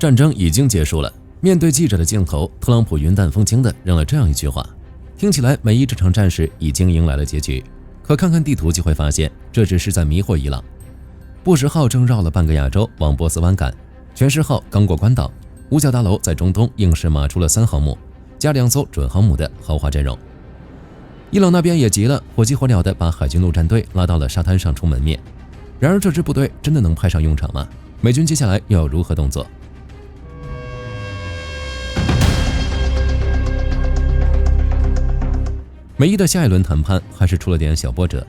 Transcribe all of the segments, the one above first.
战争已经结束了。面对记者的镜头，特朗普云淡风轻地扔了这样一句话，听起来美伊这场战事已经迎来了结局。可看看地图就会发现，这只是在迷惑伊朗。布什号正绕了半个亚洲往波斯湾赶，全世号刚过关岛，五角大楼在中东硬是码出了3航母加2艘准航母的豪华阵容。伊朗那边也急了，火急火燎地把海军陆战队拉到了沙滩上冲门面。然而这支部队真的能派上用场吗？美军接下来又要如何动作？美伊的下一轮谈判还是出了点小波折。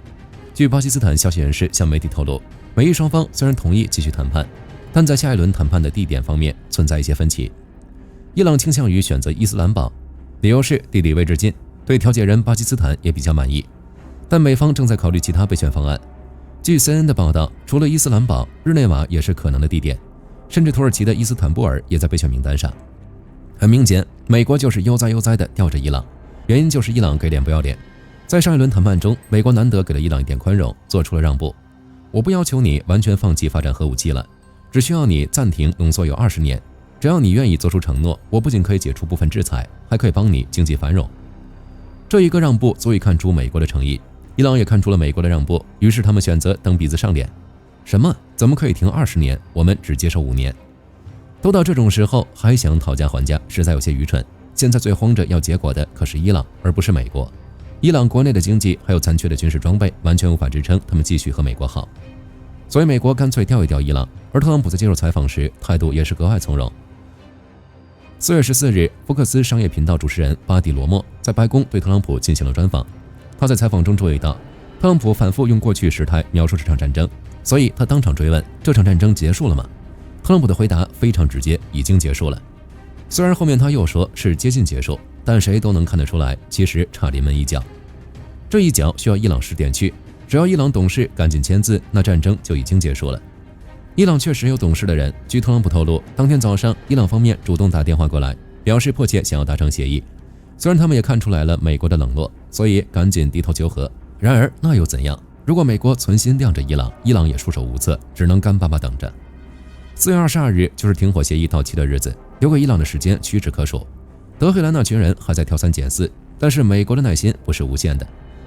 据巴基斯坦消息人士向媒体透露，美伊双方虽然同意继续谈判，但在下一轮谈判的地点方面存在一些分歧。伊朗倾向于选择伊斯兰堡，理由是地理位置近，对调解人巴基斯坦也比较满意。但美方正在考虑其他备选方案。据 CNN 的报道，除了伊斯兰堡，日内瓦也是可能的地点，甚至土耳其的伊斯坦布尔也在备选名单上。很明显，美国就是悠哉悠哉地吊着伊朗，原因就是伊朗给脸不要脸。在上一轮谈判中，美国难得给了伊朗一点宽容，做出了让步。我不要求你完全放弃发展核武器了，只需要你暂停浓缩铀20年，只要你愿意做出承诺，我不仅可以解除部分制裁，还可以帮你经济繁荣。这一个让步足以看出美国的诚意，伊朗也看出了美国的让步，于是他们选择蹬鼻子上脸。什么？怎么可以停20年？我们只接受5年。都到这种时候还想讨价还价，实在有些愚蠢。现在最慌着要结果的可是伊朗，而不是美国。伊朗国内的经济还有残缺的军事装备，完全无法支撑他们继续和美国耗。所以美国干脆吊一吊伊朗。而特朗普在接受采访时态度也是格外从容。4月14日，福克斯商业频道主持人巴蒂罗莫在白宫对特朗普进行了专访。他在采访中注意到，特朗普反复用过去时态描述这场战争，所以他当场追问：这场战争结束了吗？特朗普的回答非常直接：已经结束了。虽然后面他又说是接近结束，但谁都能看得出来，其实差临门一脚。这一脚需要伊朗时点去，只要伊朗董事赶紧签字，那战争就已经结束了。伊朗确实有懂事的人，据特朗普透露，当天早上伊朗方面主动打电话过来，表示迫切想要达成协议。虽然他们也看出来了美国的冷落，所以赶紧低头求和。然而那又怎样？如果美国存心晾着伊朗，伊朗也束手无策，只能干巴巴等着。4月22日就是停火协议到期的日子，留给伊朗的时间屈指可数。德黑兰那群人还在挑三拣四，但是美国的耐心不是无限的。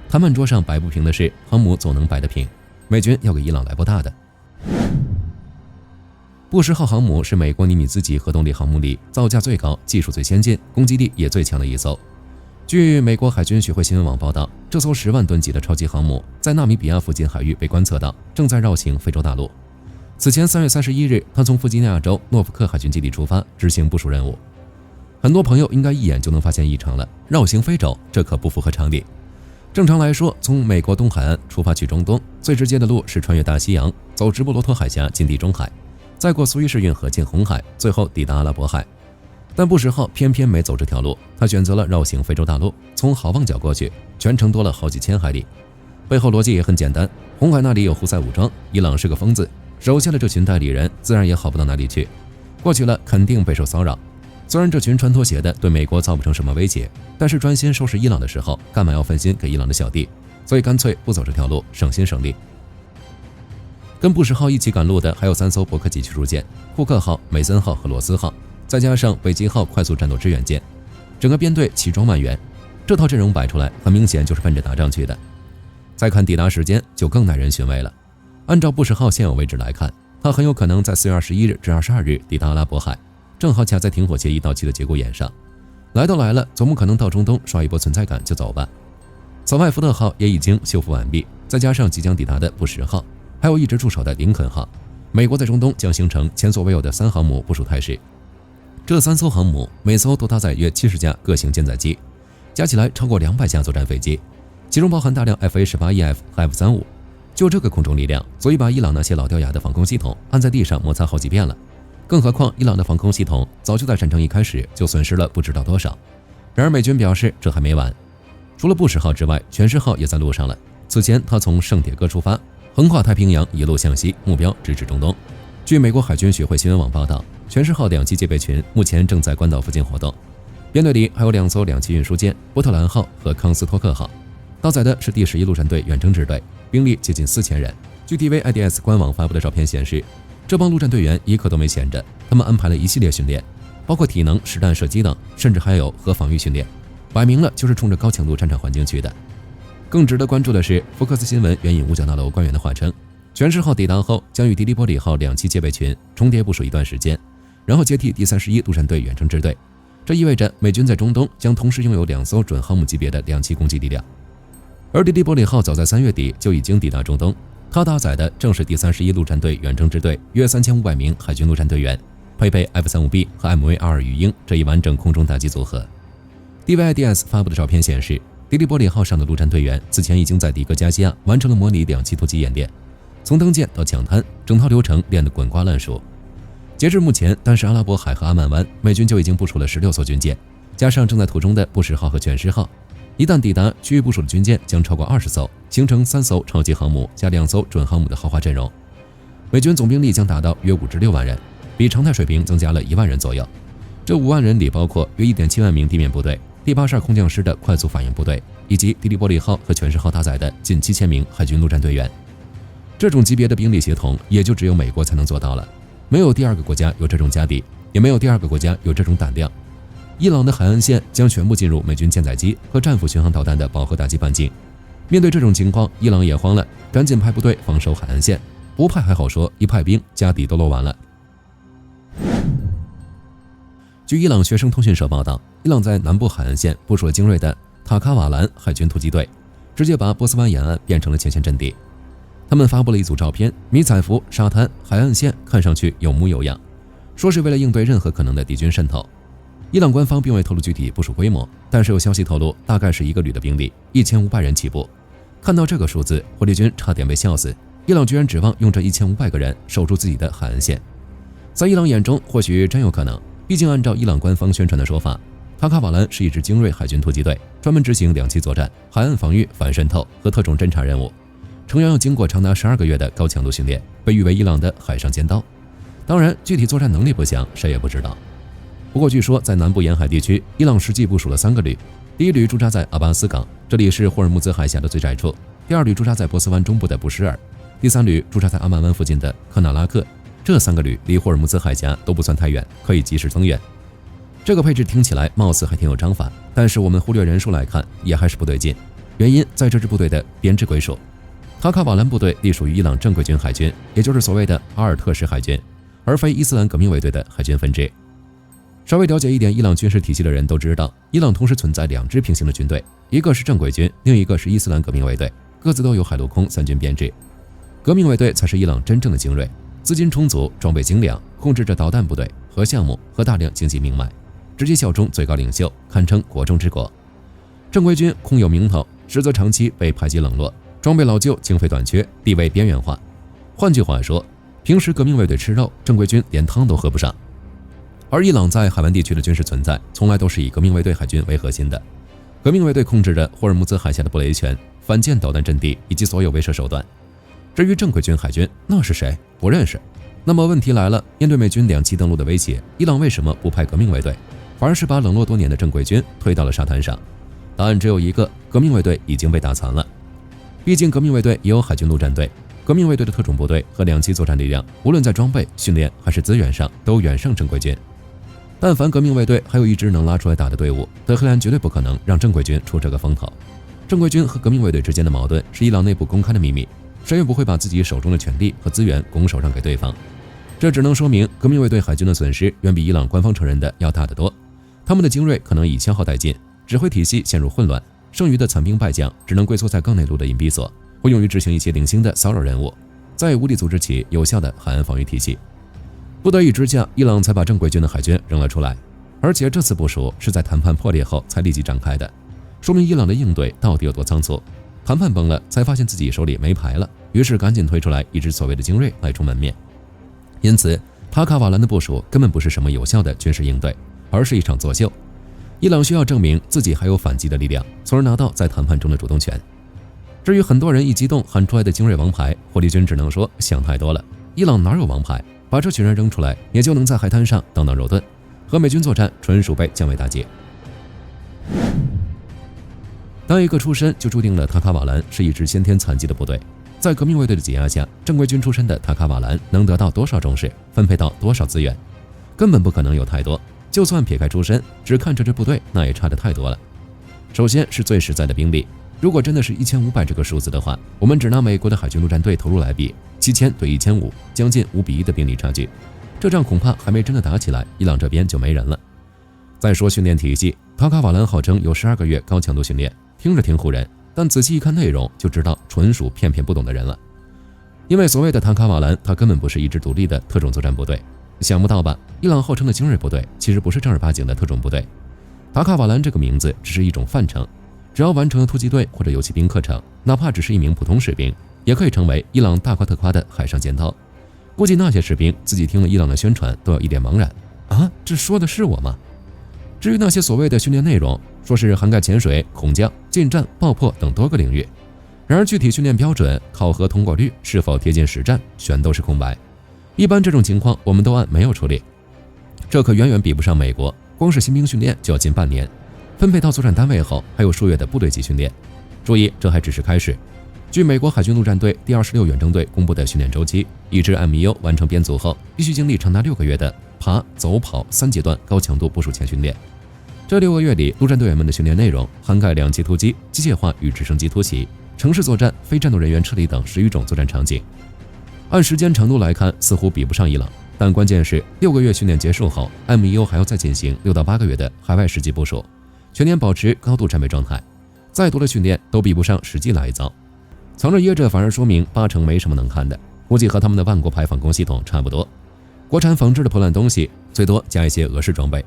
谈判桌上摆不平的是，航母总能摆得平，美军要给伊朗来波大的。布什号航母是美国尼米兹级核动力航母里造价最高、技术最先进、攻击力也最强的一艘。据美国海军学会新闻网报道，这艘10万吨级的超级航母在纳米比亚附近海域被观测到，正在绕行非洲大陆。此前3月31日，他从弗吉尼亚州诺福克海军基地出发，执行部署任务。很多朋友应该一眼就能发现异常了，绕行非洲，这可不符合常理。正常来说，从美国东海岸出发去中东，最直接的路是穿越大西洋，走直布罗陀海峡进地中海，再过苏伊士运河进红海，最后抵达阿拉伯海。但布什号偏偏没走这条路，他选择了绕行非洲大陆，从好望角过去，全程多了好几千海里。背后逻辑也很简单，红海那里有胡塞武装，伊朗是个疯子，手下的这群代理人自然也好不到哪里去，过去了肯定备受骚扰。虽然这群穿拖鞋的对美国造不成什么威胁，但是专心收拾伊朗的时候，干嘛要分心给伊朗的小弟？所以干脆不走这条路，省心省力。跟布什号一起赶路的还有3艘伯克级驱逐舰，库克号、梅森号和罗斯号，再加上北极号快速战斗支援舰，整个编队齐装满员。这套阵容摆出来，很明显就是奔着打仗去的。再看抵达时间，就更耐人寻味了。按照布什号现有位置来看，它很有可能在4月21日至22日抵达阿拉伯海，正好卡在停火协议到期的节骨眼上。来都来了，总不可能到中东刷一波存在感就走吧。此外，福特号也已经修复完毕，再加上即将抵达的布什号，还有一直驻守的林肯号，美国在中东将形成前所未有的3航母部署态势。这3艘航母每艘都搭载约70架各型舰载机，加起来超过200架作战飞机，其中包含大量 F-18EF 和 F-35。就这个空中力量，足以把伊朗那些老掉牙的防空系统按在地上摩擦好几遍了。更何况伊朗的防空系统早就在战争一开始就损失了不知道多少。然而美军表示这还没完，除了布什号之外，全势号也在路上了。此前他从圣迭戈出发，横跨太平洋一路向西，目标直指中东。据美国海军学会新闻网报道，全势号2栖戒备群目前正在关岛附近活动，编队里还有2艘2栖运输舰波特兰号和康斯托克号，搭载的是第11陆战队远征支队，兵力接近4000人。据 DVIDS 官网发布的照片显示，这帮陆战队员一刻都没闲着，他们安排了一系列训练，包括体能、实弹射击等，甚至还有核防御训练，摆明了就是冲着高强度战场环境去的。更值得关注的是，福克斯新闻援引五角大楼官员的话称，全世号抵达后将与迪利波里号2栖戒备群重叠部署一段时间，然后接替第31陆战队远征支队。这意味着美军在中东将同时拥有2艘准航母级别的2栖攻击力量。而迪利波里号早在3月底就已经抵达中东，它搭载的正是第31陆战队远征支队约3500名海军陆战队员，配备 F-35B 和 MV-22 鱼鹰这一完整空中打击组合。DYDS 发布的照片显示，迪利波里号上的陆战队员此前已经在迪戈加西亚完成了模拟2栖突击演练，从登舰到抢滩，整套流程练得滚瓜烂熟。截至目前，单是阿拉伯海和阿曼湾，美军就已经部署了16艘军舰，加上正在途中的布什号和全石号，一旦抵达，区域部署的军舰将超过20艘，形成3艘超级航母加2艘准航母的豪华阵容。美军总兵力将达到约5至6万人，比常态水平增加了1万人左右。这5万人里包括约1.7万名地面部队、第82空降师的快速反应部队，以及迪利波里号和全石号搭载的近7000名海军陆战队员。这种级别的兵力协同，也就只有美国才能做到了。没有第二个国家有这种家底，也没有第二个国家有这种胆量。伊朗的海岸线将全部进入美军舰载机和战斧巡航导弹的饱和打击半径。面对这种情况，伊朗也慌了，赶紧派部队防守海岸线。不派还好说，一派兵，家底都漏完了。据伊朗学生通讯社报道，伊朗在南部海岸线部署了精锐的塔卡瓦兰海军突击队，直接把波斯湾沿岸变成了前线阵地。他们发布了一组照片，迷彩服、沙滩、海岸线看上去有模有样，说是为了应对任何可能的敌军渗透。伊朗官方并未透露具体部署规模，但是有消息透露，大概是一个旅的兵力，1500人起步。看到这个数字，火力军差点被笑死。伊朗居然指望用这1500个人守住自己的海岸线，在伊朗眼中或许真有可能。毕竟按照伊朗官方宣传的说法，塔卡瓦兰是一支精锐海军突击队，专门执行2栖作战、海岸防御、反渗透和特种侦察任务。成员要经过长达12个月的高强度训练，被誉为伊朗的海上尖刀。当然，具体作战能力不详，谁也不知道。不过据说在南部沿海地区，伊朗实际部署了3个旅。第一旅驻扎在阿巴斯港，这里是霍尔木兹海峡的最窄处；第二旅驻扎在波斯湾中部的布什尔；第3旅驻扎在阿曼湾附近的科纳拉克。这3个旅离霍尔木兹海峡都不算太远，可以及时增援。这个配置听起来貌似还挺有章法，但是我们忽略人数来看，也还是不对劲。原因在这支部队的编制归属。塔卡瓦兰部队隶属于伊朗正规军海军，也就是所谓的阿尔特什海军，而非伊斯兰革命卫队的海军分支。稍微了解一点伊朗军事体系的人都知道，伊朗同时存在2支平行的军队，一个是正规军，另一个是伊斯兰革命卫队，各自都有海陆空3军编制。革命卫队才是伊朗真正的精锐，资金充足，装备精良，控制着导弹部队、核项目和大量经济命脉，直接效忠最高领袖，堪称国中之国。正规军空有名头，实则长期被排挤冷落，装备老旧，经费短缺，地位边缘化。换句话说，平时革命卫队吃肉，正规军连汤都喝不上。而伊朗在海湾地区的军事存在，从来都是以革命卫队海军为核心的。革命卫队控制着霍尔木兹海峡的布雷泉、反舰导弹阵地以及所有威慑手段。至于正规军海军，那是谁？不认识。那么问题来了，面对美军2栖登陆的威胁，伊朗为什么不派革命卫队，反而是把冷落多年的正规军推到了沙滩上？答案只有一个，革命卫队已经被打残了。毕竟革命卫队也有海军陆战队，革命卫队的特种部队和2栖作战力量，无论在装备、训练还是资源上，都远胜正规军。但凡革命卫队还有一支能拉出来打的队伍，德黑兰绝对不可能让正规军出这个风头。正规军和革命卫队之间的矛盾是伊朗内部公开的秘密，谁也不会把自己手中的权力和资源拱手让给对方。这只能说明革命卫队海军的损失远比伊朗官方承认的要大得多。他们的精锐可能已消耗殆尽，指挥体系陷入混乱，剩余的残兵败将只能龟缩在更内陆的隐蔽所，会用于执行一些零星的骚扰任务，再无力组织起有效的海岸防御体系。不得已之下，伊朗才把正规军的海军扔了出来，而且这次部署是在谈判破裂后才立即展开的，说明伊朗的应对到底有多仓促。谈判崩了，才发现自己手里没牌了，于是赶紧推出来一支所谓的精锐来充门面。因此，塔卡瓦兰的部署根本不是什么有效的军事应对，而是一场作秀。伊朗需要证明自己还有反击的力量，从而拿到在谈判中的主动权。至于很多人一激动喊出来的精锐王牌，火力军只能说想太多了。伊朗哪有王牌？把这群人扔出来，也就能在海滩上当当肉盾，和美军作战纯属被降维打击。单一个出身就注定了塔卡瓦兰是一支先天残疾的部队。在革命卫队的挤压下，正规军出身的塔卡瓦兰能得到多少重视，分配到多少资源？根本不可能有太多。就算撇开出身，只看这支部队，那也差得太多了。首先是最实在的兵力，如果真的是1500这个数字的话，我们只拿美国的海军陆战队投入来比，7000对1500，将近5比1的兵力差距。这仗恐怕还没真的打起来，伊朗这边就没人了。再说训练体系，塔卡瓦兰号称有12个月高强度训练，听着挺唬人，但仔细一看内容就知道纯属骗不懂的人了。因为所谓的塔卡瓦兰，它根本不是一支独立的特种作战部队。想不到吧？伊朗号称的精锐部队其实不是正儿八经的特种部队。塔卡瓦兰这个名字只是一种范称，只要完成了突击队或者游骑兵课程，哪怕只是一名普通士兵，也可以成为伊朗大夸特夸的海上尖刀。估计那些士兵自己听了伊朗的宣传都要一脸茫然啊，这说的是我吗？至于那些所谓的训练内容，说是涵盖潜水、空降、近战、爆破等多个领域，然而具体训练标准、考核通过率是否贴近实战，全都是空白。一般这种情况我们都按没有处理，这可远远比不上美国，光是新兵训练就要近半年，分配到作战单位后还有数月的部队级训练。注意，这还只是开始。据美国海军陆战队第26远征队公布的训练周期，一支 MEU 完成编组后，必须经历长达6个月的爬、走、跑3阶段高强度部署前训练。这6个月里，陆战队员们的训练内容涵盖两栖突击、机械化与直升机突袭、城市作战、非战斗人员撤离等10余种作战场景。按时间长度来看，似乎比不上伊朗，但关键是6个月训练结束后 ，MEU 还要再进行6到8个月的海外实际部署，全年保持高度战备状态。再多的训练都比不上实际来一遭，藏着掖着反而说明80%没什么能看的，估计和他们的万国牌防空系统差不多。国产仿制的破烂东西，最多加一些俄式装备，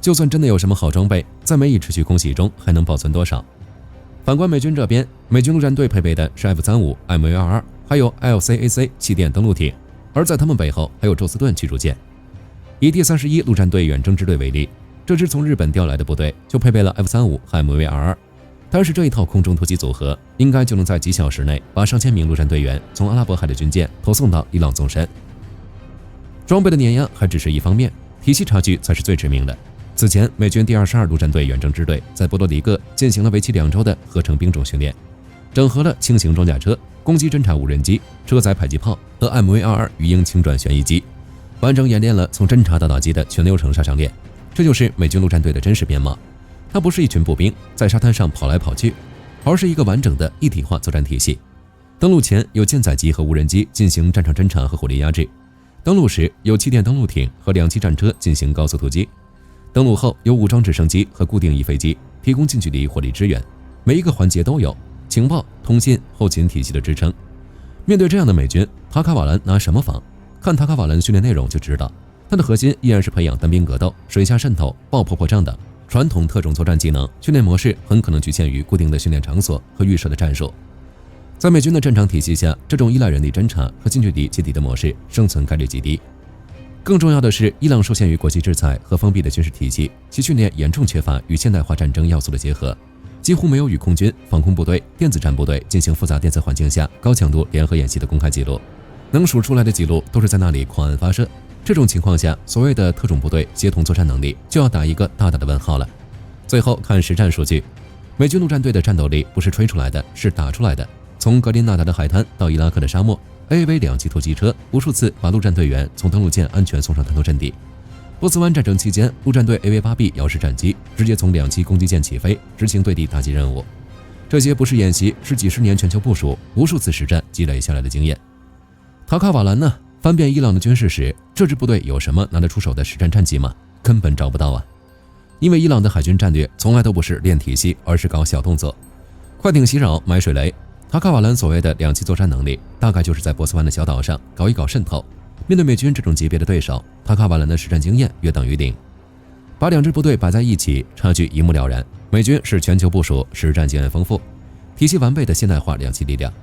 就算真的有什么好装备，在没以持续空袭中还能保存多少？反观美军这边，美军陆战队配备的是 F-35、MV-22，还有 LCAC 气垫登陆艇，而在他们背后还有宙斯盾驱逐舰。以第31陆战队远征支队为例，这支从日本调来的部队就配备了 F-35和 MV-22，但是这一套空中突击组合，应该就能在几小时内把上千名陆战队员从阿拉伯海的军舰投送到伊朗纵深。装备的碾压还只是一方面，体系差距才是最致命的。此前，美军第22陆战队远征支队在波多黎各进行了为期2周的合成兵种训练，整合了轻型装甲车、攻击侦察无人机、车载迫击炮和 MV-22鱼鹰轻转旋翼机，完整演练了从侦察到打击的全流程杀伤练。这就是美军陆战队的真实面貌。它不是一群步兵在沙滩上跑来跑去，而是一个完整的一体化作战体系。登陆前有舰载机和无人机进行战场侦察和火力压制，登陆时有气垫登陆艇和2栖战车进行高速突击，登陆后有武装直升机和固定翼飞机提供近距离火力支援，每一个环节都有情报、通信、后勤体系的支撑。面对这样的美军，塔卡瓦兰拿什么防？看塔卡瓦兰的训练内容就知道，它的核心依然是培养单兵格斗、水下渗透、爆破破障等传统特种作战技能，训练模式很可能局限于固定的训练场所和预设的战术。在美军的战场体系下，这种依赖人力侦察和近距离接敌的模式生存概率极低。更重要的是，伊朗受限于国际制裁和封闭的军事体系，其训练严重缺乏与现代化战争要素的结合，几乎没有与空军、防空部队、电子战部队进行复杂电磁环境下高强度联合演习的公开记录，能数出来的记录都是在那里狂按发射。这种情况下，所谓的特种部队协同作战能力就要打一个大大的问号了。最后看实战数据，美军陆战队的战斗力不是吹出来的，是打出来的。从格林纳达的海滩到伊拉克的沙漠， AAV 2栖突击车无数次把陆战队员从登陆舰安全送上滩头阵地。波斯湾战争期间，陆战队 AV-8B 遥式战机直接从2栖攻击舰起飞，执行对地打击任务。这些不是演习，是几十年全球部署、无数次实战积累下来的经验。塔卡瓦兰呢？翻遍伊朗的军事史，这支部队有什么拿得出手的实战战绩吗？根本找不到啊！因为伊朗的海军战略从来都不是练体系，而是搞小动作，快艇袭扰、埋水雷。塔卡瓦兰所谓的2栖作战能力，大概就是在波斯湾的小岛上搞一搞渗透。面对美军这种级别的对手，塔卡瓦兰的实战经验约等于0。把2支部队摆在一起，差距一目了然。美军是全球部署、实战经验丰富、体系完备的现代化2栖力量，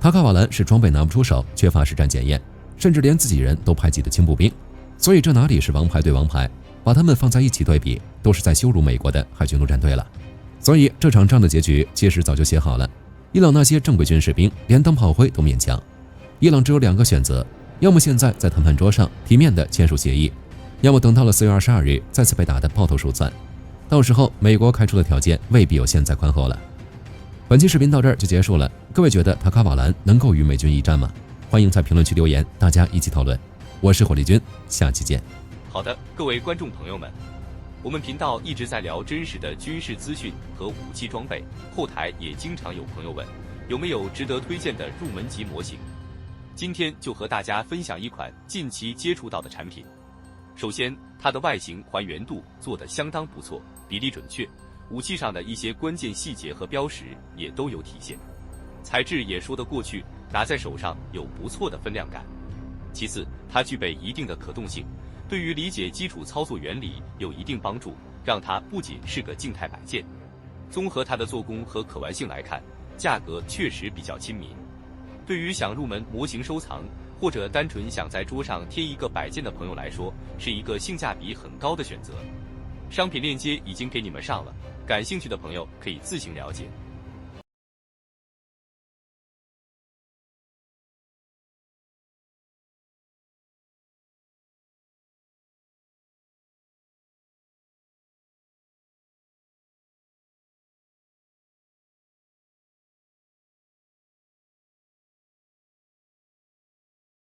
塔卡瓦兰是装备拿不出手，缺乏实战检验，甚至连自己人都排挤的轻步兵。所以这哪里是王牌对王牌，把他们放在一起对比，都是在羞辱美国的海军陆战队了。所以这场仗的结局其实早就写好了。伊朗那些正规军士兵连当炮灰都勉强，伊朗只有2个选择，要么现在在谈判桌上体面地签署协议，要么等到了4月22日再次被打得抱头鼠窜，到时候美国开出的条件未必有现在宽厚了。本期视频到这儿就结束了，各位觉得塔卡瓦兰能够与美军一战吗？欢迎在评论区留言，大家一起讨论。我是火力军，下期见。好的，各位观众朋友们，我们频道一直在聊真实的军事资讯和武器装备，后台也经常有朋友问，有没有值得推荐的入门级模型？今天就和大家分享一款近期接触到的产品。首先，它的外形还原度做得相当不错，比例准确，武器上的一些关键细节和标识也都有体现，材质也说得过去，拿在手上有不错的分量感。其次，它具备一定的可动性，对于理解基础操作原理有一定帮助，让它不仅是个静态摆件。综合它的做工和可玩性来看，价格确实比较亲民。对于想入门模型收藏，或者单纯想在桌上贴一个摆件的朋友来说，是一个性价比很高的选择。商品链接已经给你们上了，感兴趣的朋友可以自行了解。